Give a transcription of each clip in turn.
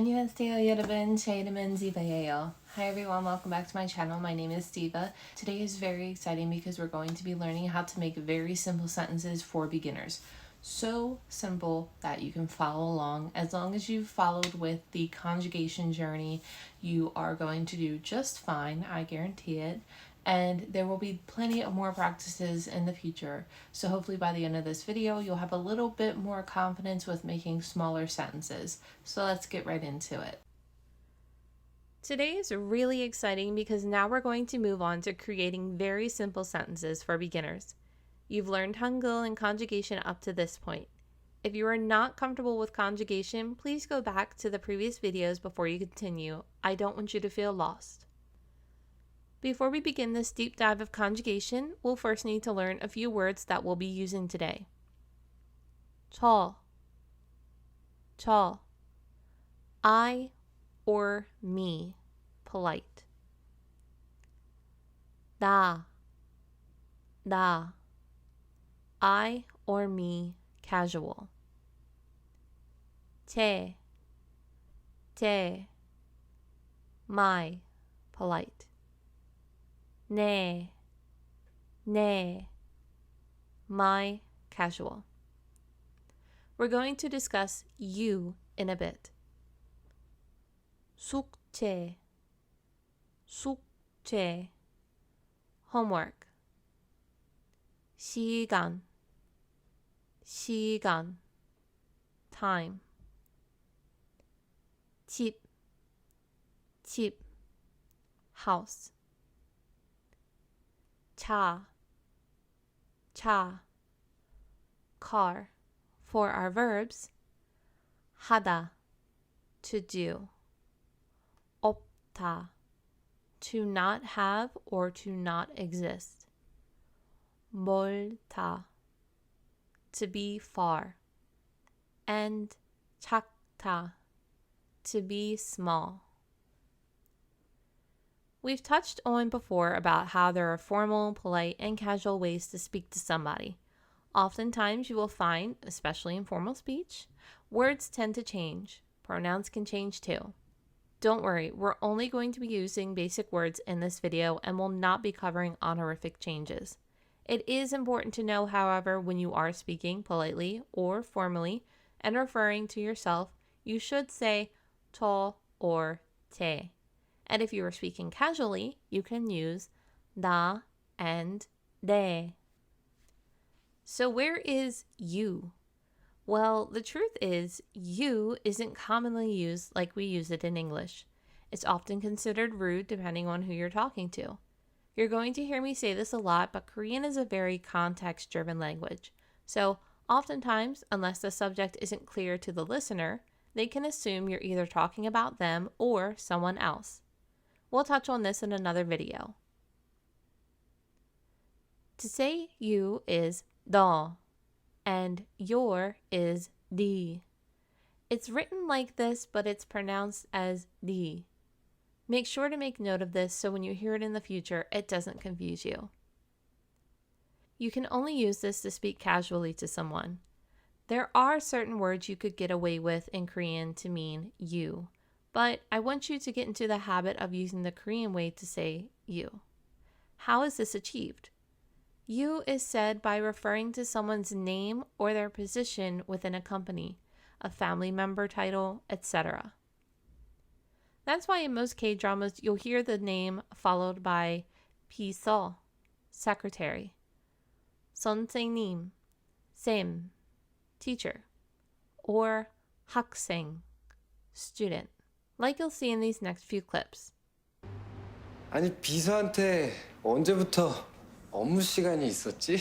안녕하세요 여러분, 제 이름은 Ziva예요. Hi everyone, welcome back to my channel. My name is Diva. Today is very exciting because we're going to be learning how to make very simple sentences for beginners. So simple that you can follow along. As long as you've followed with the conjugation journey, you are going to do just fine, I guarantee it. And there will be plenty of more practices in the future. So hopefully by the end of this video, you'll have a little bit more confidence with making smaller sentences. So let's get right into it. Today is really exciting because now we're going to move on to creating very simple sentences for beginners. You've learned Hangul and conjugation up to this point. If you are not comfortable with conjugation, please go back to the previous videos before you continue. I don't want you to feel lost. Before we begin this deep dive of conjugation, we'll first need to learn a few words that we'll be using today. 저, I or me, polite. 나, I or me, casual. 제, my, polite. 네, my, casual. We're going to discuss you in a bit. 숙제, homework. 시간, time. 집, house. 차, car. For our verbs, 하다, to do. 없다, to not have or to not exist. 멀다, to be far. And 작다, to be small. We've touched on before about how there are formal, polite, and casual ways to speak to somebody. Oftentimes you will find, especially in formal speech, words tend to change. Pronouns can change too. Don't worry, we're only going to be using basic words in this video and will not be covering honorific changes. It is important to know, however, when you are speaking politely or formally and referring to yourself, you should say 저 or 제. And if you are speaking casually, you can use 나 and 네. So where is you? Well, the truth is, you isn't commonly used like we use it in English. It's often considered rude depending on who you're talking to. You're going to hear me say this a lot, but Korean is a very context-driven language. So oftentimes, unless the subject isn't clear to the listener, they can assume you're either talking about them or someone else. We'll touch on this in another video. To say you is 너, and your is 네. It's written like this, but it's pronounced as 네. Make sure to make note of this so when you hear it in the future, it doesn't confuse you. You can only use this to speak casually to someone. There are certain words you could get away with in Korean to mean you, but I want you to get into the habit of using the Korean way to say you. How is this achieved? You is said by referring to someone's name or their position within a company, a family member title, etc. That's why in most K-dramas you'll hear the name followed by 비서, secretary, 선생님, 쌤, teacher, or 학생, student, like you'll see in these next few clips. 아니 비서한테 언제부터 업무 시간이 있었지?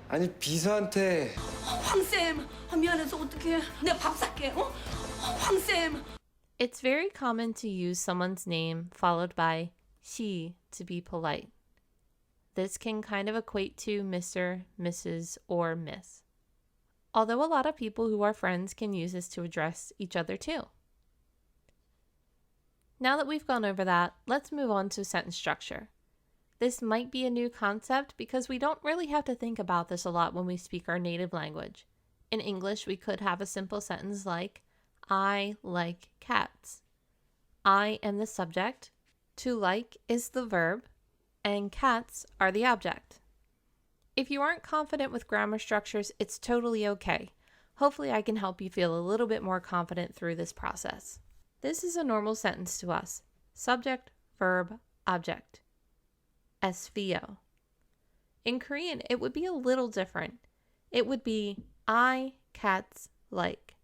아니 비서한테 황쌤, 미안해서 어떡해. 내가 밥 살게. 황쌤. It's very common to use someone's name followed by 씨 to be polite. This can kind of equate to Mr., Mrs., or Miss. Although a lot of people who are friends can use this to address each other too. Now that we've gone over that, let's move on to sentence structure. This might be a new concept because we don't really have to think about this a lot when we speak our native language. In English, we could have a simple sentence like, I like cats. I am the subject, to like is the verb, and cats are the object. If you aren't confident with grammar structures, it's totally okay. Hopefully I can help you feel a little bit more confident through this process. This is a normal sentence to us. Subject, verb, object. SVO. In Korean, it would be a little different. It would be I cats like.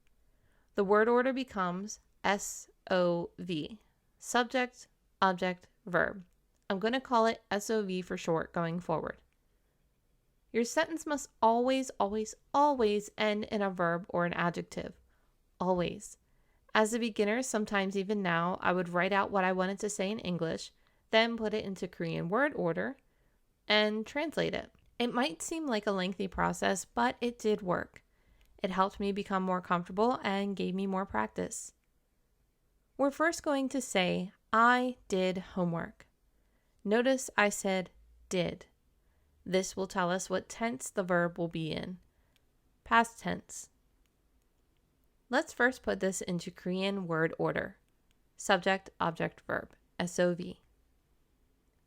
The word order becomes SOV. Subject, object, verb. I'm going to call it SOV for short going forward. Your sentence must always, always, always end in a verb or an adjective. Always. As a beginner, sometimes even now, I would write out what I wanted to say in English, then put it into Korean word order, and translate it. It might seem like a lengthy process, but it did work. It helped me become more comfortable and gave me more practice. We're first going to say, I did homework. Notice I said did. This will tell us what tense the verb will be in. Past tense. Let's first put this into Korean word order. Subject, object, verb. SOV.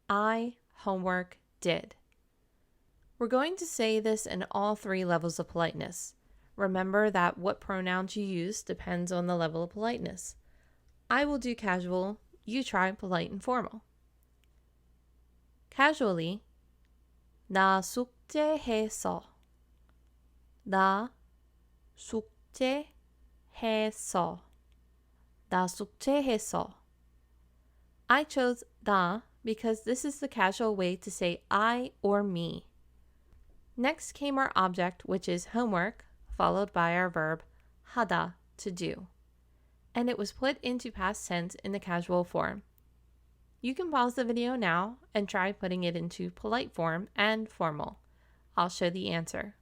I, homework, did. We're going to say this in all three levels of politeness. Remember that what pronouns you use depends on the level of politeness. I will do casual, you try polite and formal. Casually, 나 숙제했어. 나 숙제했어. 나 숙제했어. I chose 나 because this is the casual way to say I or me. Next came our object, which is homework, followed by our verb 하다, to do. And it was put into past tense in the casual form. You can pause the video now and try putting it into polite form and formal. I'll show the answer.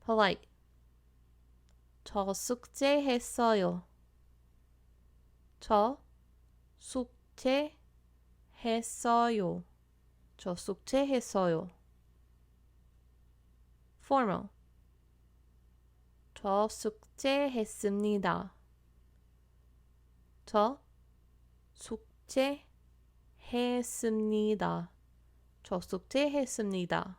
Polite. 저 숙제했어요. 저 숙제했어요. 저 숙제했어요. Formal. 저 숙제했습니다. 저 숙제했습니다. 저 숙제했습니다.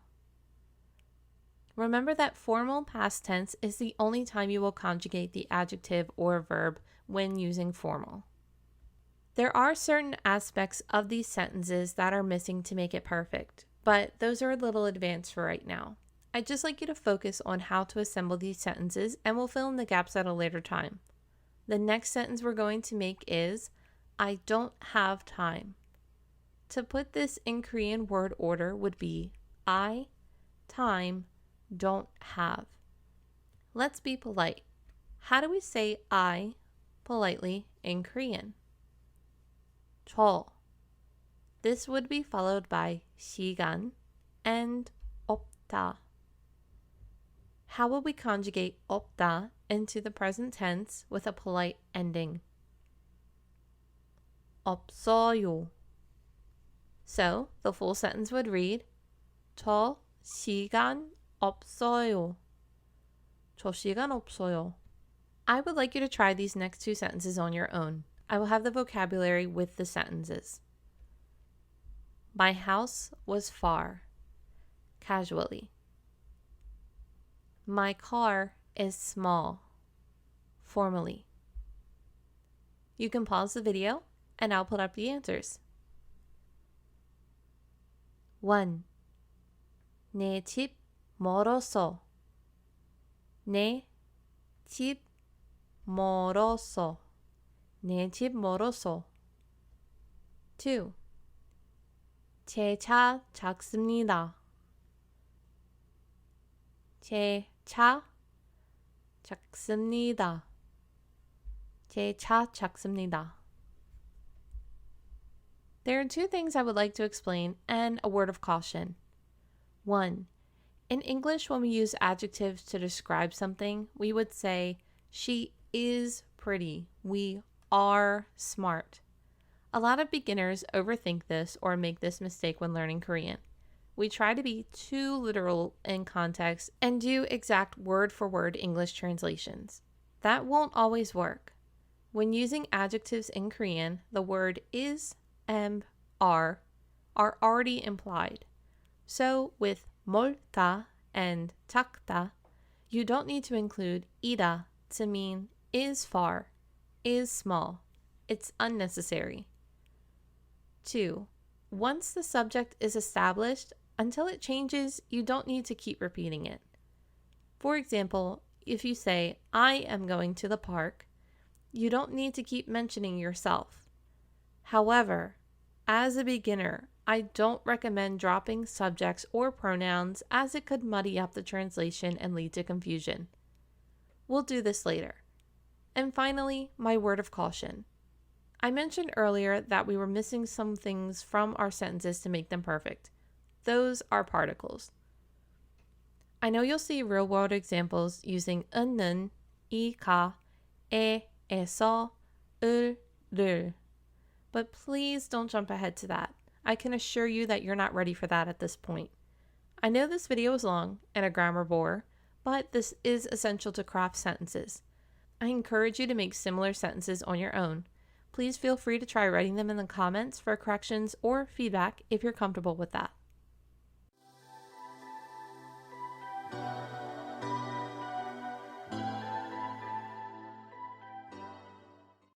Remember that formal past tense is the only time you will conjugate the adjective or verb when using formal. There are certain aspects of these sentences that are missing to make it perfect, but those are a little advanced for right now. I'd just like you to focus on how to assemble these sentences, and we'll fill in the gaps at a later time. The next sentence we're going to make is, I don't have time. To put this in Korean word order would be I, time, don't have. Let's be polite. How do we say I politely in Korean? 저. This would be followed by 시간 and 없다. How will we conjugate 없다 into the present tense with a polite ending? 없어요. So, the full sentence would read, 저 시간 없어요. 저 시간 없어요. I would like you to try these next two sentences on your own. I will have the vocabulary with the sentences. My house was far. Casually. My car is small. Formally. You can pause the video and I'll put up the answers. 1. 내 집 멀었어. 내 집 멀었어. 내 집 멀었어. 2. 제 차 작습니다. 제 차 작습니다. 제 차 작습니다. There are two things I would like to explain and a word of caution. 1. In English, when we use adjectives to describe something, we would say, she is pretty. We are smart. A lot of beginners overthink this or make this mistake when learning Korean. We try to be too literal in context and do exact word-for-word English translations. That won't always work. When using adjectives in Korean, the word is, are already implied. So with 멀다 and 작다, you don't need to include 이다 to mean is far, is small. It's unnecessary. 2. Once the subject is established, until it changes, you don't need to keep repeating it. For example, if you say, I am going to the park, you don't need to keep mentioning yourself. However, as a beginner, I don't recommend dropping subjects or pronouns as it could muddy up the translation and lead to confusion. We'll do this later. And finally, my word of caution. I mentioned earlier that we were missing some things from our sentences to make them perfect. Those are particles. I know you'll see real-world examples using 는, 이가, 에서, 를. But please don't jump ahead to that. I can assure you that you're not ready for that at this point. I know this video is long and a grammar bore, but this is essential to craft sentences. I encourage you to make similar sentences on your own. Please feel free to try writing them in the comments for corrections or feedback if you're comfortable with that.